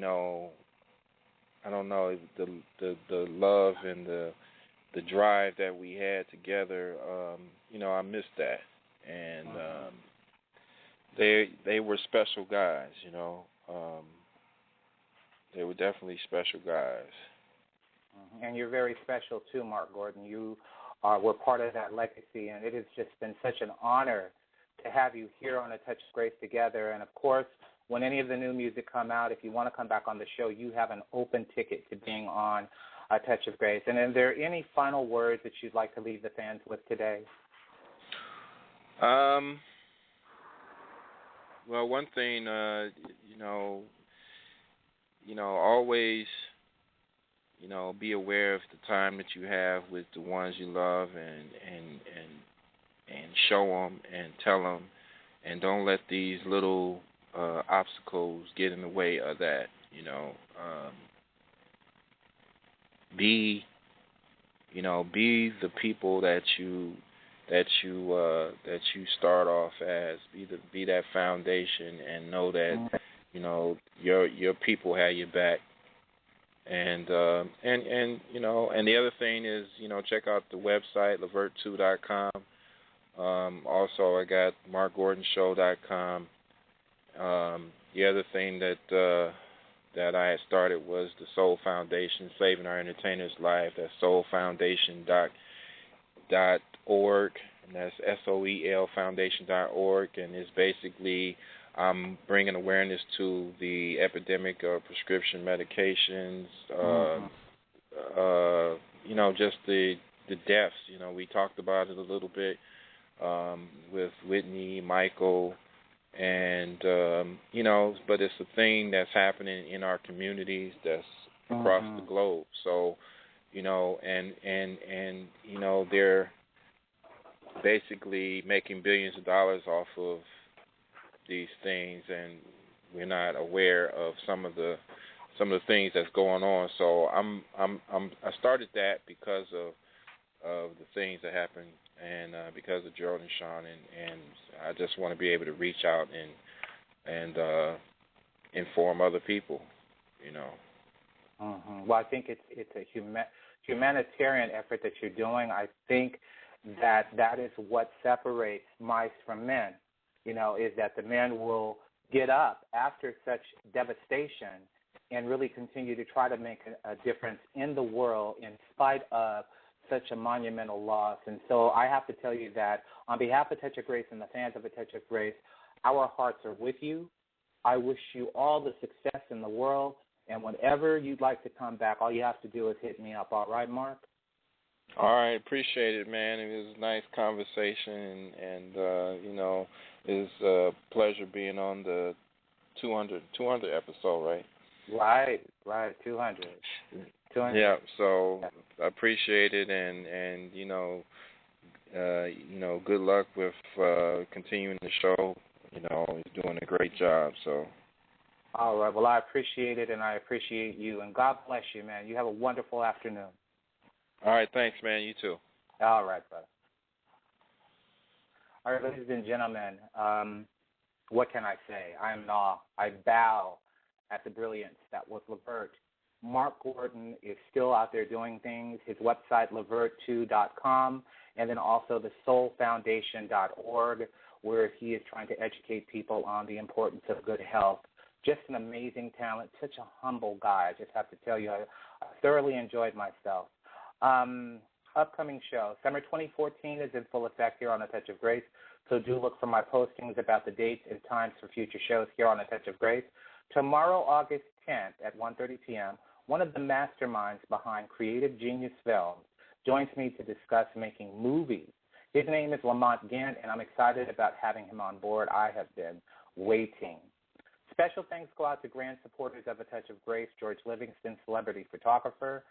don't know, the love and the drive that we had together. I miss that. And they were special guys, they were definitely special guys. And you're very special too, Marc Gordon. You were part of that legacy, and it has just been such an honor to have you here on A Touch of Grace together. And of course, when any of the new music come out, if you want to come back on the show, you have an open ticket to being on A Touch of Grace. And are there any final words that you'd like to leave the fans with today? Well, one thing, always, be aware of the time that you have with the ones you love, and show them and tell them, and don't let these little obstacles get in the way of that. Be the people that you start off as. Be that foundation, and know that your people have your back, And you know, and the other thing is, you know, check out the website LeVert2.com. Also, I got MarcGordonShow.com. The other thing that I had started was the Soul Foundation, Saving Our Entertainers' Life. That's soulfoundation.org, and that's SOEL foundation.org, and it's basically bringing awareness to the epidemic of prescription medications, you know, just the deaths. You know, we talked about it a little bit with Whitney, Michael, and, you know, but it's a thing that's happening in our communities that's across the globe. So, you know, and you know, they're basically making billions of dollars off of these things, and we're not aware of some of the things that's going on. So I started that because of the things that happened, and because of Gerald and Sean, and I just want to be able to reach out and inform other people, you know. Well, I think it's a humanitarian effort that you're doing. I think that is what separates mice from men, you know, is that the men will get up after such devastation and really continue to try to make a difference in the world in spite of such a monumental loss. And so I have to tell you that on behalf of Touch of Grace and the fans of A Touch of Grace, our hearts are with you. I wish you all the success in the world, and whenever you'd like to come back, all you have to do is hit me up. All right, Mark? All right, appreciate it, man. It was a nice conversation, and you know, it's a pleasure being on the 200 episode, right? Right, 200. Yeah, so I appreciate it, and you know, good luck with continuing the show. You know, he's doing a great job. So. All right. Well, I appreciate it, and I appreciate you, and God bless you, man. You have a wonderful afternoon. All right. Thanks, man. You too. All right, brother. All right, ladies and gentlemen, what can I say? I am in awe. I bow at the brilliance that was Levert. Marc Gordon is still out there doing things. His website, LeVert2.com, and then also the soulfoundation.org, where he is trying to educate people on the importance of good health. Just an amazing talent, such a humble guy. I just have to tell you, I thoroughly enjoyed myself. Upcoming show, summer 2014 is in full effect here on A Touch of Grace, so do look for my postings about the dates and times for future shows here on A Touch of Grace. Tomorrow, August 10th at 1:30 p.m., one of the masterminds behind Creative Genius Films joins me to discuss making movies. His name is Lamont Gant, and I'm excited about having him on board. I have been waiting. Special thanks go out to grand supporters of A Touch of Grace, George Livingston, celebrity photographer,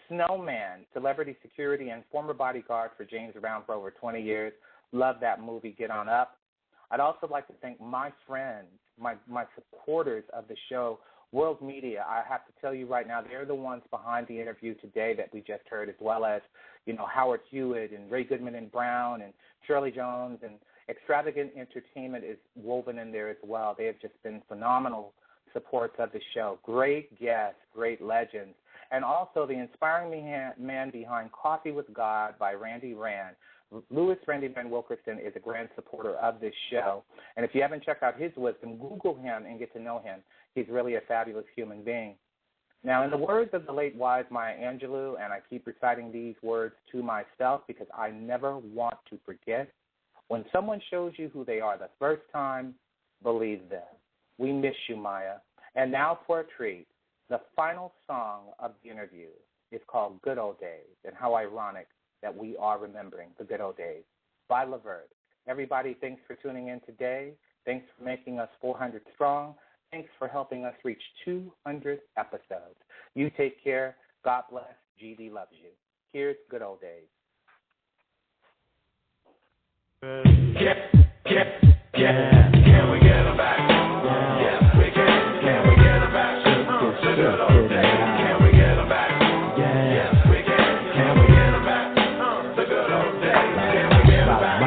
Snowman, celebrity security, and former bodyguard for James Brown for over 20 years. Love that movie, Get On Up. I'd also like to thank my friends, my supporters of the show, World Media. I have to tell you right now, they're the ones behind the interview today that we just heard, as well as, you know, Howard Hewitt and Ray Goodman and Brown and Shirley Jones, and Extravagant Entertainment is woven in there as well. They have just been phenomenal supports of the show. Great guests, great legends. And also the inspiring man behind Coffee with God by Randy Rand. Louis Randy Van Wilkerson is a grand supporter of this show. And if you haven't checked out his wisdom, Google him and get to know him. He's really a fabulous human being. Now, in the words of the late wise Maya Angelou, and I keep reciting these words to myself because I never want to forget, when someone shows you who they are the first time, believe them. We miss you, Maya. And now for a treat. The final song of the interview is called Good Old Days, and how ironic that we are remembering the good old days by Levert. Everybody, thanks for tuning in today. Thanks for making us 400 strong. Thanks for helping us reach 200 episodes. You take care. God bless. GD loves you. Here's Good Old Days. Yeah. Can we get them back? Yes, we can. Can we get them back? The good old days. Can we get them back? Yes, we can. Can we get them back? The good old days. Can we get them back?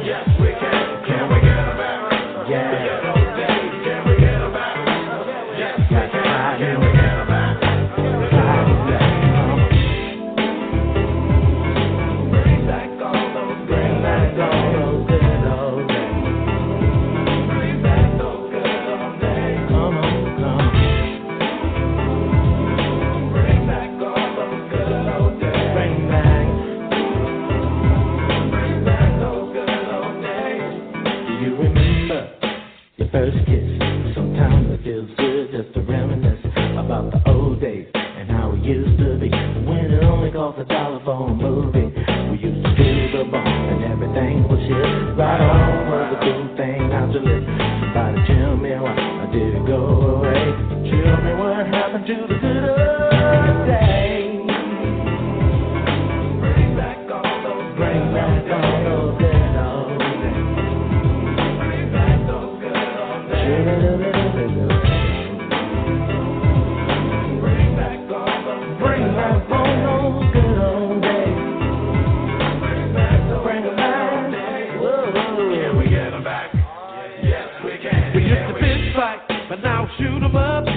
Yes, we can. Can we get them back? The good old days. Can we get them back? Yes, we can. Can we get them back? first kiss. Sometimes it feels good just to reminisce about the old days and how it used to be. When it only cost $1 for a movie. We used to do the bump and everything was shit. Right on was a cool thing not to live. Somebody tell me why did it go away? Tell me what happened to the good old days. Bring back all those good old days. Bring back those good old days. Bring back all those good old days. Bring them back. Whoa. Can we get them back? Yes, we can. We used to bitch fight, but now shoot 'em up.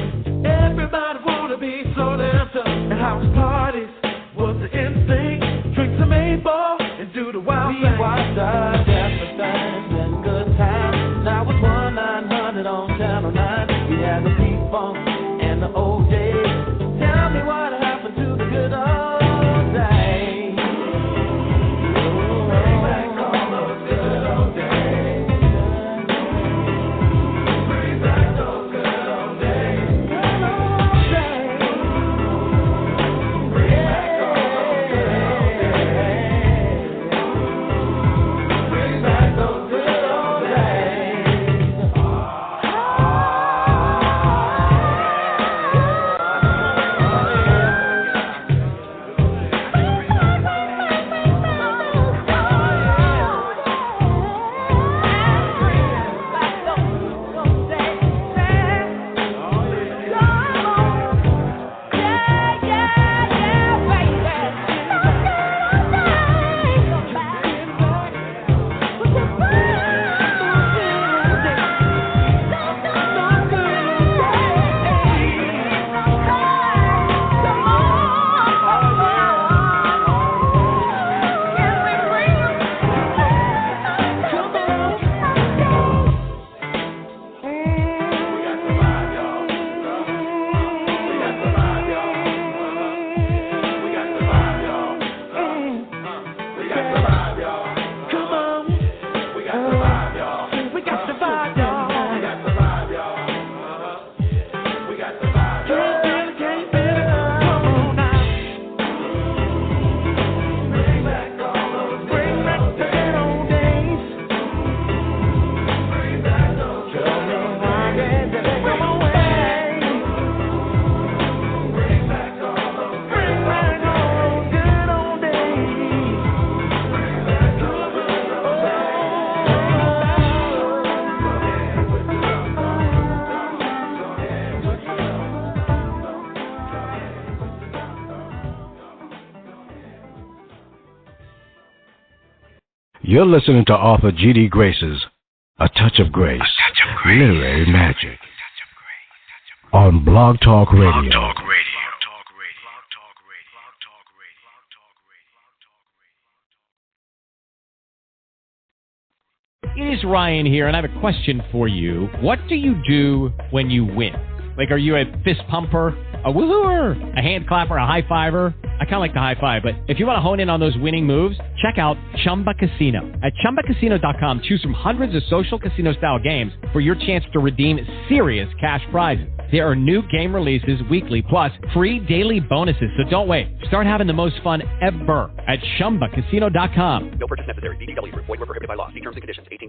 Everybody wanna be so damn tough. And house parties was the instinct. Drink some 8-ball and do the wild thing. We watched our different things and good times. Now it's 1-900 on Channel 9. We had the pitfalls and the O'Jays. Tell me what happened to the good old days. Bring back all those good old days. Bring back those good old days. Good old days. Bring back all those good old days. Bring back those good old days. You're listening to Arthur G.D. Grace's A Touch of Grace, Literary Magic, on Blog Talk Radio. It is Ryan here, and I have a question for you. What do you do when you win? Like, are you a fist pumper, a woohooer, a hand clapper, a high fiver? I kind of like the high five, but if you want to hone in on those winning moves, check out Chumba Casino. At ChumbaCasino.com, choose from hundreds of social casino-style games for your chance to redeem serious cash prizes. There are new game releases weekly, plus free daily bonuses. So don't wait. Start having the most fun ever at ChumbaCasino.com. No purchase necessary. VGW Group. Void where prohibited by law. See terms and conditions. 18+.